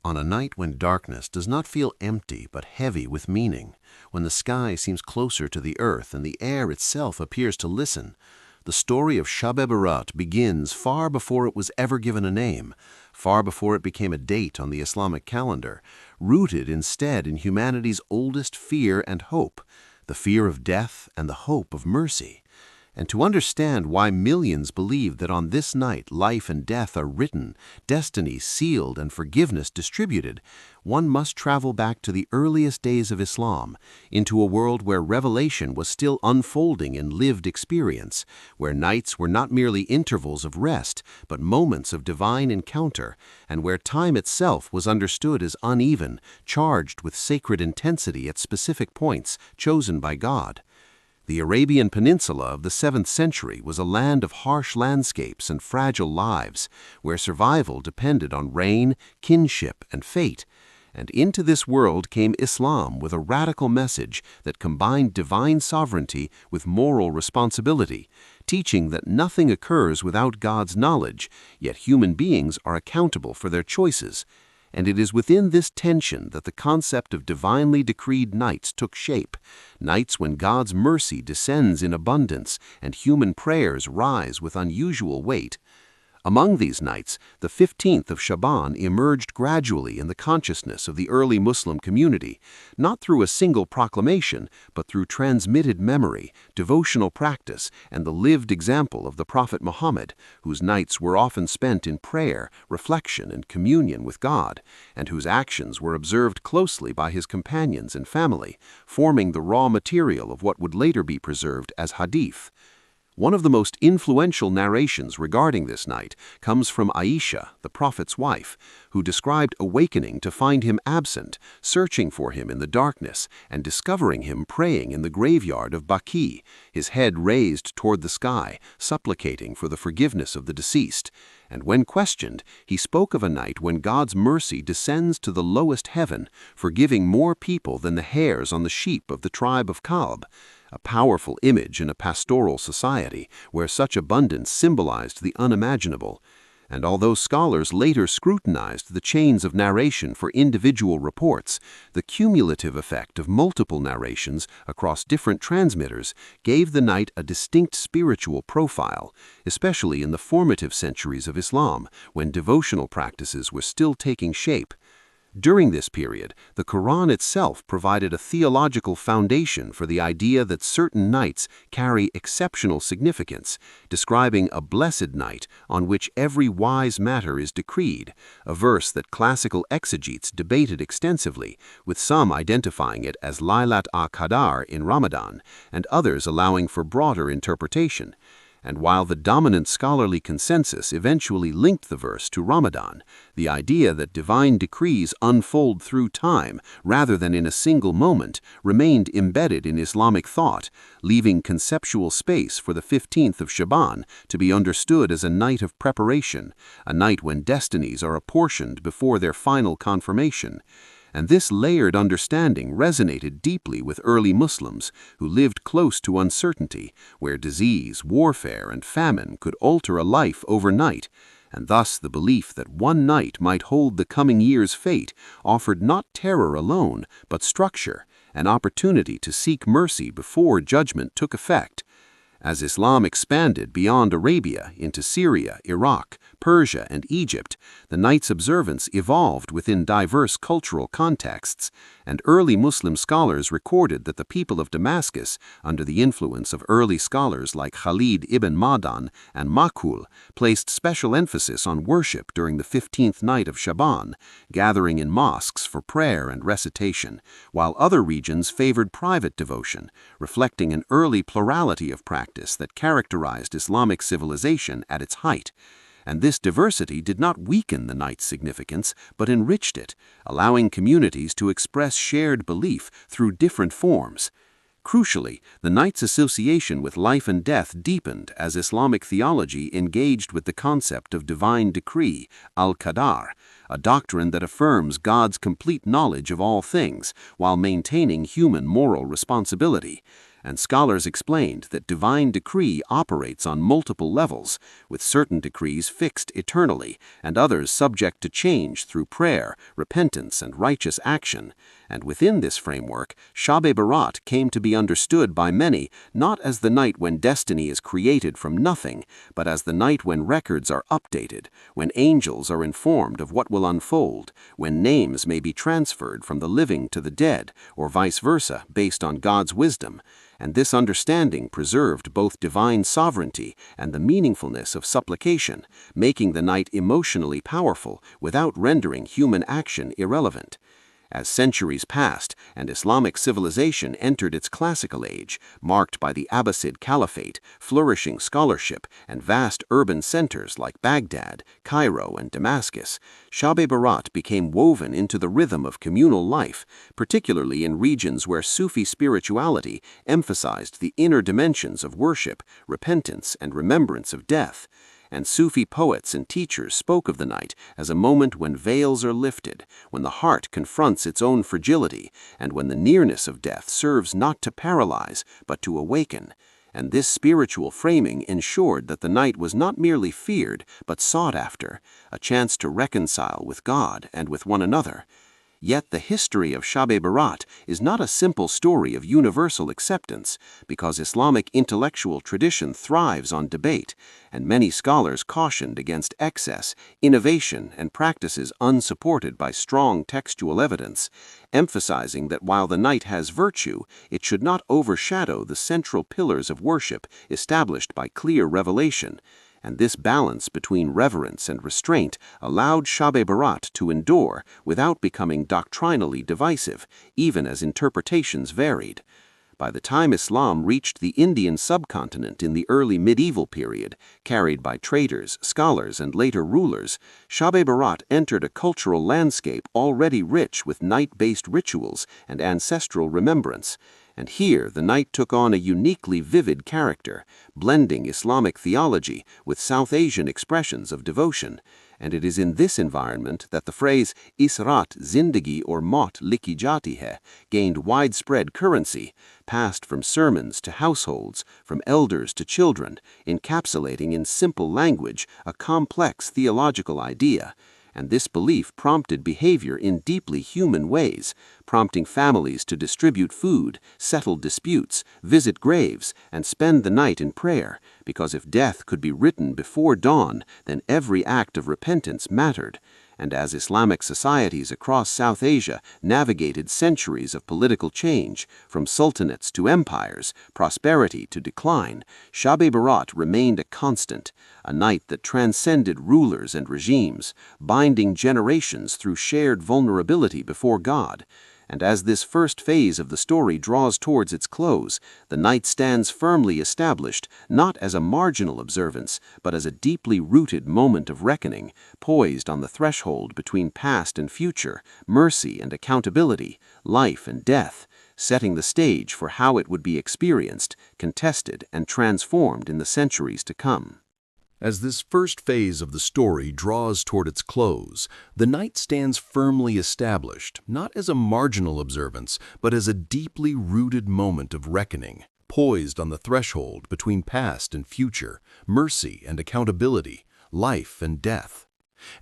On a night when darkness does not feel empty but heavy with meaning, when the sky seems closer to the earth and the air itself appears to listen, the story of Shab-e-Barat begins far before it was ever given a name, far before it became a date on the Islamic calendar, rooted instead in humanity's oldest fear and hope, the fear of death and the hope of mercy. And to understand why millions believe that on this night life and death are written, destinies sealed, and forgiveness distributed, one must travel back to the earliest days of Islam, into a world where revelation was still unfolding in lived experience, where nights were not merely intervals of rest, but moments of divine encounter, and where time itself was understood as uneven, charged with sacred intensity at specific points chosen by God. The Arabian Peninsula of the 7th century was a land of harsh landscapes and fragile lives, where survival depended on rain, kinship, and fate. And into this world came Islam with a radical message that combined divine sovereignty with moral responsibility, teaching that nothing occurs without God's knowledge, yet human beings are accountable for their choices. And it is within this tension that the concept of divinely decreed nights took shape, nights when God's mercy descends in abundance and human prayers rise with unusual weight. Among these nights, the 15th of Shaban emerged gradually in the consciousness of the early Muslim community, not through a single proclamation, but through transmitted memory, devotional practice, and the lived example of the Prophet Muhammad, whose nights were often spent in prayer, reflection, and communion with God, and whose actions were observed closely by his companions and family, forming the raw material of what would later be preserved as hadith. One of the most influential narrations regarding this night comes from Aisha, the Prophet's wife, who described awakening to find him absent, searching for him in the darkness, and discovering him praying in the graveyard of Baqi, his head raised toward the sky, supplicating for the forgiveness of the deceased. And when questioned, he spoke of a night when God's mercy descends to the lowest heaven, forgiving more people than the hairs on the sheep of the tribe of Kalb, a powerful image in a pastoral society where such abundance symbolized the unimaginable. And although scholars later scrutinized the chains of narration for individual reports, the cumulative effect of multiple narrations across different transmitters gave the night a distinct spiritual profile, especially in the formative centuries of Islam, when devotional practices were still taking shape. During this period, the Quran itself provided a theological foundation for the idea that certain nights carry exceptional significance, describing a blessed night on which every wise matter is decreed, a verse that classical exegetes debated extensively, with some identifying it as Laylat al-Qadr in Ramadan, and others allowing for broader interpretation. And while the dominant scholarly consensus eventually linked the verse to Ramadan, the idea that divine decrees unfold through time rather than in a single moment remained embedded in Islamic thought, leaving conceptual space for the 15th of Shaban to be understood as a night of preparation, a night when destinies are apportioned before their final confirmation. And this layered understanding resonated deeply with early Muslims who lived close to uncertainty, where disease, warfare, and famine could alter a life overnight, and thus the belief that one night might hold the coming year's fate offered not terror alone, but structure, an opportunity to seek mercy before judgment took effect. As Islam expanded beyond Arabia into Syria, Iraq, Persia, and Egypt, the night's observance evolved within diverse cultural contexts, and early Muslim scholars recorded that the people of Damascus, under the influence of early scholars like Khalid ibn Ma'dan and Makhul, placed special emphasis on worship during the 15th night of Shaban, gathering in mosques for prayer and recitation, while other regions favored private devotion, reflecting an early plurality of practice that characterized Islamic civilization at its height. And this diversity did not weaken the night's significance, but enriched it, allowing communities to express shared belief through different forms. Crucially, the night's association with life and death deepened as Islamic theology engaged with the concept of divine decree, al-Qadar, a doctrine that affirms God's complete knowledge of all things while maintaining human moral responsibility. and scholars explained that divine decree operates on multiple levels, with certain decrees fixed eternally and others subject to change through prayer, repentance, and righteous action. And within this framework, Shab-e-Barat came to be understood by many not as the night when destiny is created from nothing, but as the night when records are updated, when angels are informed of what will unfold, when names may be transferred from the living to the dead, or vice versa, based on God's wisdom. And this understanding preserved both divine sovereignty and the meaningfulness of supplication, making the night emotionally powerful without rendering human action irrelevant. As centuries passed and Islamic civilization entered its classical age, marked by the Abbasid Caliphate, flourishing scholarship, and vast urban centers like Baghdad, Cairo, and Damascus, Shab-e-Barat became woven into the rhythm of communal life, particularly in regions where Sufi spirituality emphasized the inner dimensions of worship, repentance, and remembrance of death. And Sufi poets and teachers spoke of the night as a moment when veils are lifted, when the heart confronts its own fragility, and when the nearness of death serves not to paralyze, but to awaken. And this spiritual framing ensured that the night was not merely feared, but sought after, a chance to reconcile with God and with one another. Yet the history of Shab-e-Barat is not a simple story of universal acceptance, because Islamic intellectual tradition thrives on debate, and many scholars cautioned against excess, innovation, and practices unsupported by strong textual evidence, emphasizing that while the night has virtue, it should not overshadow the central pillars of worship established by clear revelation. And this balance between reverence and restraint allowed Shab-e-Barat to endure without becoming doctrinally divisive, even as interpretations varied. By the time Islam reached the Indian subcontinent in the early medieval period, carried by traders, scholars, and later rulers, Shab-e-Barat entered a cultural landscape already rich with night-based rituals and ancestral remembrance. And here the night took on a uniquely vivid character, blending Islamic theology with South Asian expressions of devotion. And it is in this environment that the phrase Israt Zindagi or Maut Likhi Jati Hai gained widespread currency, passed from sermons to households, from elders to children, encapsulating in simple language a complex theological idea. And this belief prompted behavior in deeply human ways, prompting families to distribute food, settle disputes, visit graves, and spend the night in prayer, because if death could be written before dawn, then every act of repentance mattered. And as Islamic societies across South Asia navigated centuries of political change, from sultanates to empires, prosperity to decline, Shab-e-Barat remained a constant, a night that transcended rulers and regimes, binding generations through shared vulnerability before God. And as this first phase of the story draws towards its close, the night stands firmly established, not as a marginal observance, but as a deeply rooted moment of reckoning, poised on the threshold between past and future, mercy and accountability, life and death, setting the stage for how it would be experienced, contested, and transformed in the centuries to come. As this first phase of the story draws toward its close, the night stands firmly established, not as a marginal observance, but as a deeply rooted moment of reckoning, poised on the threshold between past and future, mercy and accountability, life and death.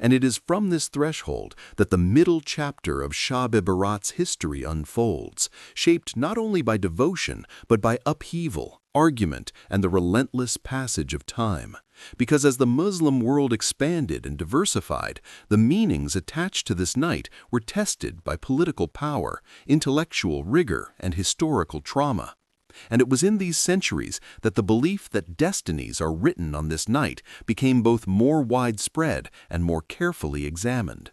And it is from this threshold that the middle chapter of Shab-e-Barat's history unfolds, shaped not only by devotion, but by upheaval, argument, and the relentless passage of time. Because as the Muslim world expanded and diversified, the meanings attached to this night were tested by political power, intellectual rigor, and historical trauma. And it was in these centuries that the belief that destinies are written on this night became both more widespread and more carefully examined.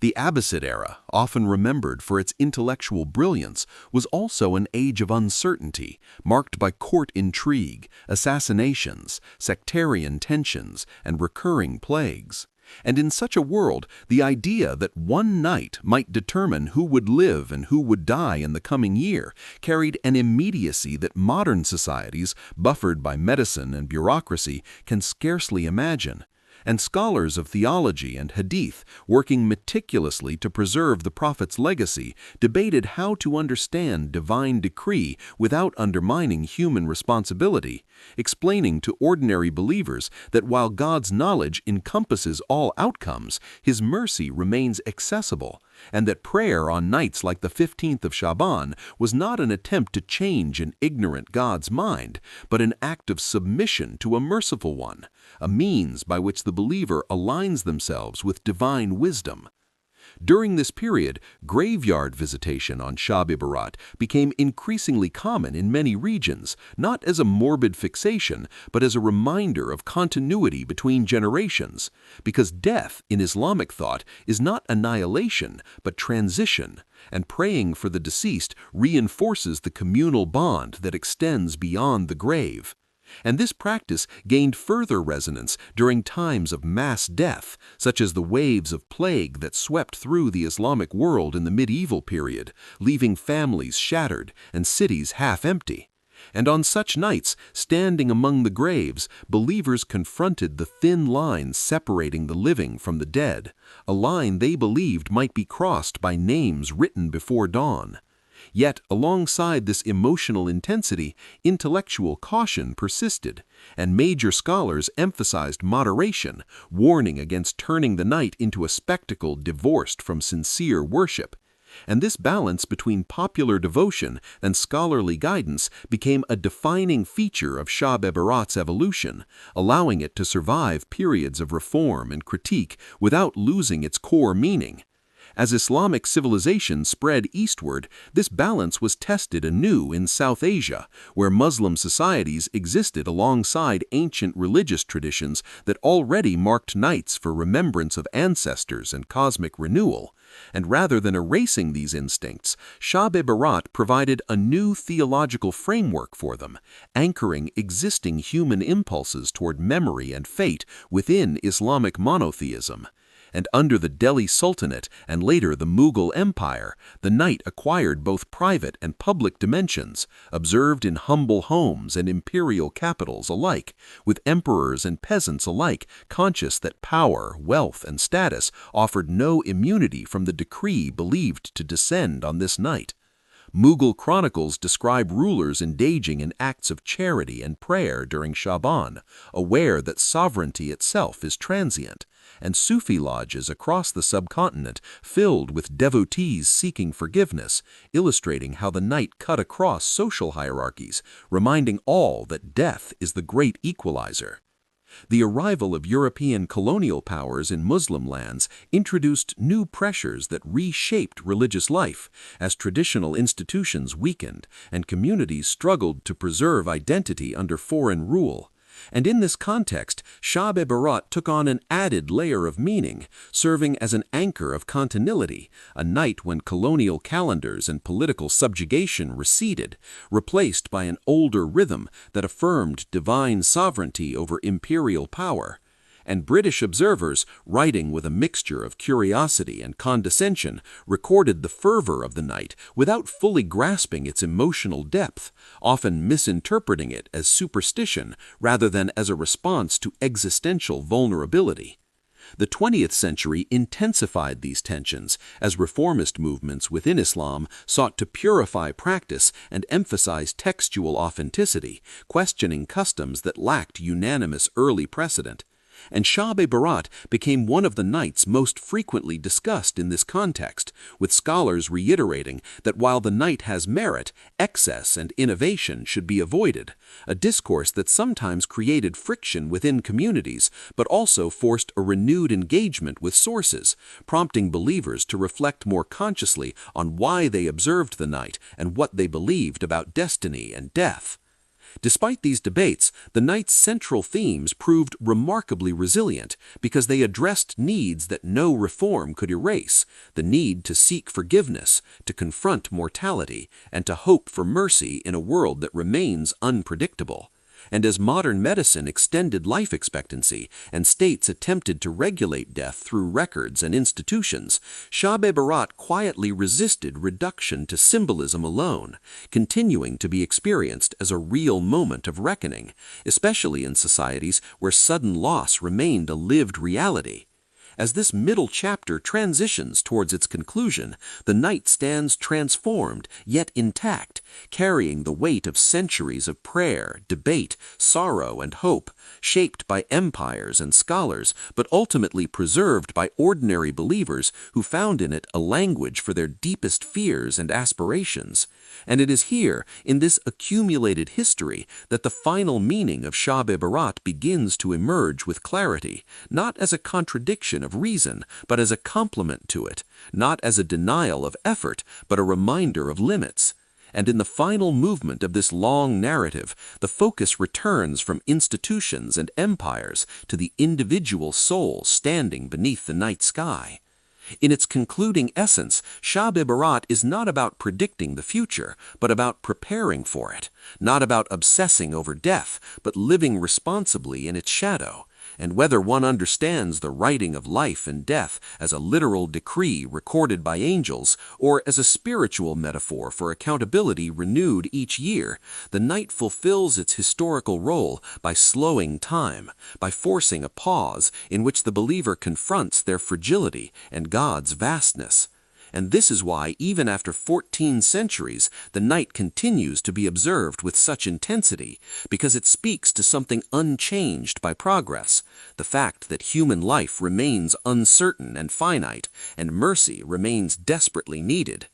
The Abbasid era, often remembered for its intellectual brilliance, was also an age of uncertainty, marked by court intrigue, assassinations, sectarian tensions, and recurring plagues. And in such a world, the idea that one night might determine who would live and who would die in the coming year carried an immediacy that modern societies, buffered by medicine and bureaucracy, can scarcely imagine. and scholars of theology and hadith, working meticulously to preserve the Prophet's legacy, debated how to understand divine decree without undermining human responsibility, explaining to ordinary believers that while God's knowledge encompasses all outcomes, His mercy remains accessible, and that prayer on nights like the 15th of Shaban was not an attempt to change an ignorant God's mind, but an act of submission to a merciful one, a means by which the believer aligns themselves with divine wisdom. During this period, graveyard visitation on Shab-e-Barat became increasingly common in many regions, not as a morbid fixation, but as a reminder of continuity between generations, because death in Islamic thought is not annihilation, but transition, and praying for the deceased reinforces the communal bond that extends beyond the grave. And this practice gained further resonance during times of mass death, such as the waves of plague that swept through the Islamic world in the medieval period, leaving families shattered and cities half empty. And on such nights, standing among the graves, believers confronted the thin line separating the living from the dead, a line they believed might be crossed by names written before dawn. Yet, alongside this emotional intensity, intellectual caution persisted, and major scholars emphasized moderation, warning against turning the night into a spectacle divorced from sincere worship. And this balance between popular devotion and scholarly guidance became a defining feature of Shab-e-Barat's evolution, allowing it to survive periods of reform and critique without losing its core meaning. As Islamic civilization spread eastward, this balance was tested anew in South Asia, where Muslim societies existed alongside ancient religious traditions that already marked nights for remembrance of ancestors and cosmic renewal. And rather than erasing these instincts, Shab-e-Barat provided a new theological framework for them, anchoring existing human impulses toward memory and fate within Islamic monotheism. And under the Delhi Sultanate and later the Mughal Empire, the night acquired both private and public dimensions, observed in humble homes and imperial capitals alike, with emperors and peasants alike conscious that power, wealth, and status offered no immunity from the decree believed to descend on this night. Mughal chronicles describe rulers engaging in acts of charity and prayer during Shaban, aware that sovereignty itself is transient, and Sufi lodges across the subcontinent filled with devotees seeking forgiveness, illustrating how the night cut across social hierarchies, reminding all that death is the great equalizer. The arrival of European colonial powers in Muslim lands introduced new pressures that reshaped religious life as traditional institutions weakened and communities struggled to preserve identity under foreign rule. And in this context, Shab-e-Barat took on an added layer of meaning, serving as an anchor of continuity, a night when colonial calendars and political subjugation receded, replaced by an older rhythm that affirmed divine sovereignty over imperial power. And British observers, writing with a mixture of curiosity and condescension, recorded the fervor of the night without fully grasping its emotional depth, often misinterpreting it as superstition rather than as a response to existential vulnerability. The 20th century intensified these tensions as reformist movements within Islam sought to purify practice and emphasize textual authenticity, questioning customs that lacked unanimous early precedent. And Shab-e-Barat became one of the nights most frequently discussed in this context, with scholars reiterating that while the night has merit, excess and innovation should be avoided, a discourse that sometimes created friction within communities but also forced a renewed engagement with sources, prompting believers to reflect more consciously on why they observed the night and what they believed about destiny and death. Despite these debates, the night's central themes proved remarkably resilient because they addressed needs that no reform could erase: the need to seek forgiveness, to confront mortality, and to hope for mercy in a world that remains unpredictable. And as modern medicine extended life expectancy and states attempted to regulate death through records and institutions, Shab-e-Barat quietly resisted reduction to symbolism alone, continuing to be experienced as a real moment of reckoning, especially in societies where sudden loss remained a lived reality. As this middle chapter transitions towards its conclusion, the night stands transformed, yet intact, carrying the weight of centuries of prayer, debate, sorrow, and hope, shaped by empires and scholars, but ultimately preserved by ordinary believers who found in it a language for their deepest fears and aspirations. And it is here, in this accumulated history, that the final meaning of Shab-e-Barat begins to emerge with clarity, not as a contradiction of reason, but as a complement to it, not as a denial of effort, but a reminder of limits. And in the final movement of this long narrative, the focus returns from institutions and empires to the individual soul standing beneath the night sky. In its concluding essence, Shab-e-Barat is not about predicting the future, but about preparing for it, not about obsessing over death, but living responsibly in its shadow. And whether one understands the writing of life and death as a literal decree recorded by angels, or as a spiritual metaphor for accountability renewed each year, the night fulfills its historical role by slowing time, by forcing a pause in which the believer confronts their fragility and God's vastness. And this is why, even after 14 centuries, the night continues to be observed with such intensity, because it speaks to something unchanged by progress, the fact that human life remains uncertain and finite, and mercy remains desperately needed.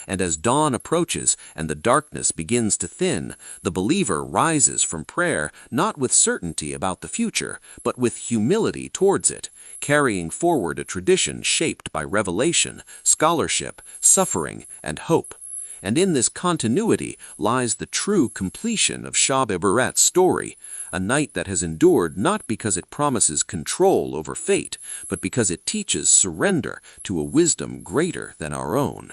And as dawn approaches and the darkness begins to thin, the believer rises from prayer not with certainty about the future, but with humility towards it, carrying forward a tradition shaped by revelation, scholarship, suffering, and hope. And in this continuity lies the true completion of Shab-e-Barat's story, a night that has endured not because it promises control over fate, but because it teaches surrender to a wisdom greater than our own.